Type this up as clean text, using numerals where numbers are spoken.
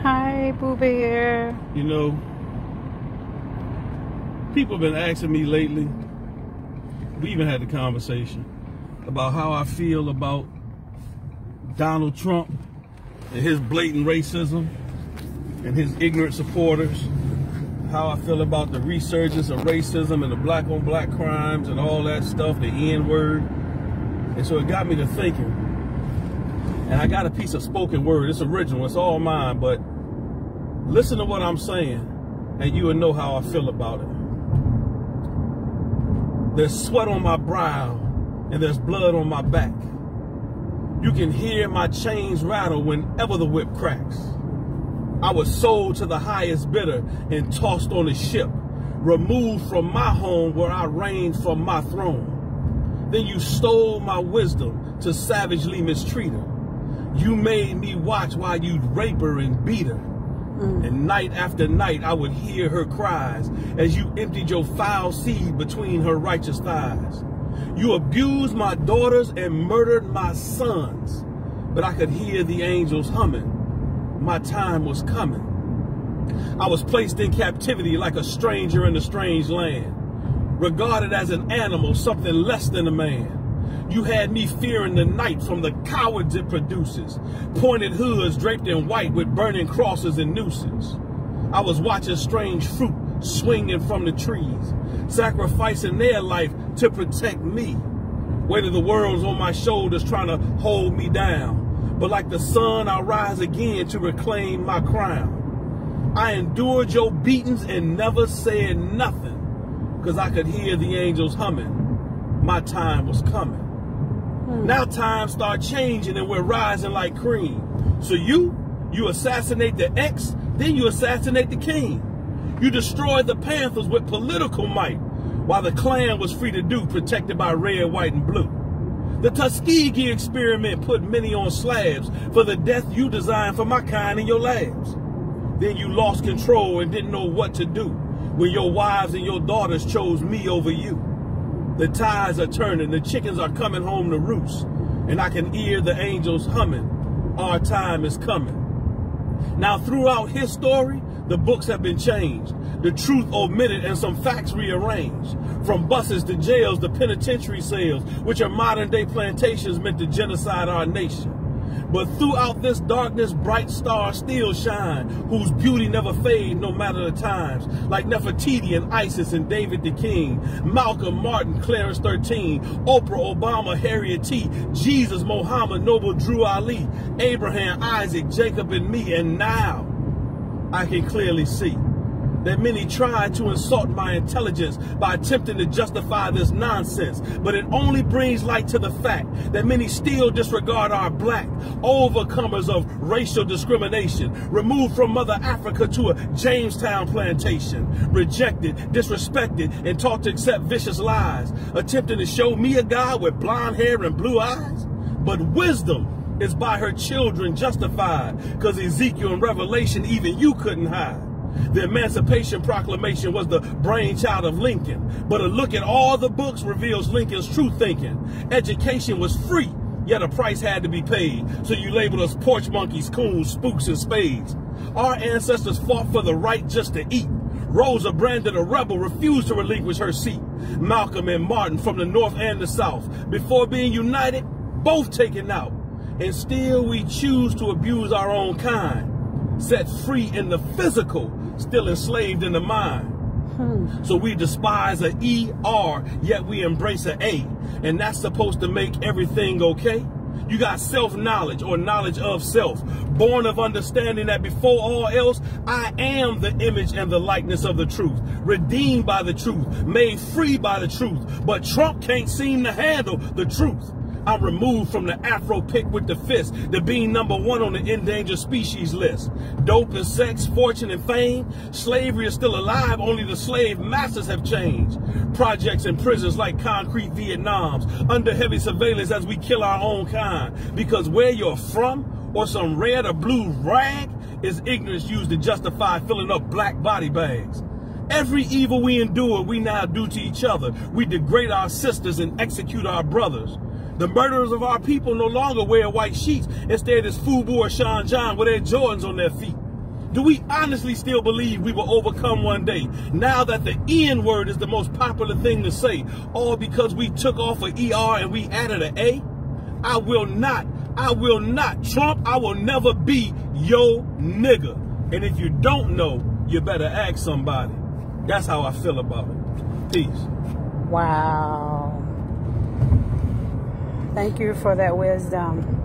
Hi, Boo Bear. You know, people have been asking me lately, we even had the conversation, about how I feel about Donald Trump and his blatant racism and his ignorant supporters, how I feel about the resurgence of racism and the black-on-black crimes and all that stuff, the N-word. And so it got me to thinking. And I got a piece of spoken word. It's original. It's all mine. But listen to what I'm saying, and you will know how I feel about it. There's sweat on my brow, and there's blood on my back. You can hear my chains rattle whenever the whip cracks. I was sold to the highest bidder and tossed on a ship, removed from my home where I reigned from my throne. Then you stole my wisdom to savagely mistreat her. You made me watch while you'd rape her and beat her. And night after night I would hear her cries as you emptied your foul seed between her righteous thighs. You abused my daughters and murdered my sons, but I could hear the angels humming. My time was coming. I was placed in captivity like a stranger in a strange land, regarded as an animal, something less than a man. You had me fearing the night from the cowards it produces, pointed hoods draped in white with burning crosses and nooses. I was watching strange fruit swinging from the trees, sacrificing their life to protect me. Weight of the world's on my shoulders trying to hold me down. But like the sun, I'll rise again to reclaim my crown. I endured your beatings and never said nothing, because I could hear the angels humming. My time was coming. Now times start changing and we're rising like cream. So you assassinate the ex, then you assassinate the king. You destroyed the Panthers with political might, while the Klan was free to do, protected by red, white, and blue. The Tuskegee experiment put many on slabs for the death you designed for my kind in your labs. Then you lost control and didn't know what to do when your wives and your daughters chose me over you. The tides are turning, the chickens are coming home to roost, and I can hear the angels humming. Our time is coming. Now throughout his story, the books have been changed, the truth omitted and some facts rearranged. From buses to jails to penitentiary cells, which are modern day plantations meant to genocide our nation. But throughout this darkness, bright stars still shine, whose beauty never fades no matter the times. Like Nefertiti and Isis and David the King, Malcolm, Martin, Clarence 13, Oprah, Obama, Harriet T, Jesus, Muhammad, Noble, Drew Ali, Abraham, Isaac, Jacob, and me. And now I can clearly see that many tried to insult my intelligence by attempting to justify this nonsense. But it only brings light to the fact that many still disregard our black, overcomers of racial discrimination, removed from Mother Africa to a Jamestown plantation, rejected, disrespected, and taught to accept vicious lies, attempting to show me a God with blonde hair and blue eyes. But wisdom is by her children justified, because Ezekiel and Revelation even you couldn't hide. The Emancipation Proclamation was the brainchild of Lincoln, but a look at all the books reveals Lincoln's true thinking. Education was free, yet a price had to be paid, so you labeled us porch monkeys, coons, spooks, and spades. Our ancestors fought for the right just to eat. Rosa, branded a rebel, refused to relinquish her seat. Malcolm and Martin from the North and the South, before being united, both taken out. And still we choose to abuse our own kind. Set free in the physical, still enslaved in the mind. So we despise a ER, yet we embrace an A. And that's supposed to make everything okay? You got self-knowledge or knowledge of self, born of understanding that before all else, I am the image and the likeness of the truth, redeemed by the truth, made free by the truth. But Trump can't seem to handle the truth. I'm removed from the Afro pick with the fist, the being #1 on the endangered species list. Dope and sex, fortune and fame. Slavery is still alive, only the slave masters have changed. Projects and prisons like concrete Vietnams, under heavy surveillance as we kill our own kind. Because where you're from, or some red or blue rag, is ignorance used to justify filling up black body bags. Every evil we endure, we now do to each other. We degrade our sisters and execute our brothers. The murderers of our people no longer wear white sheets. Instead, it's Fubu or Sean John with their Jordans on their feet. Do we honestly still believe we will overcome one day? Now that the N word is the most popular thing to say, all because we took off an ER and we added an A? I will not, Trump, I will never be your nigga. And if you don't know, you better ask somebody. That's how I feel about it. Peace. Wow. Thank you for that wisdom.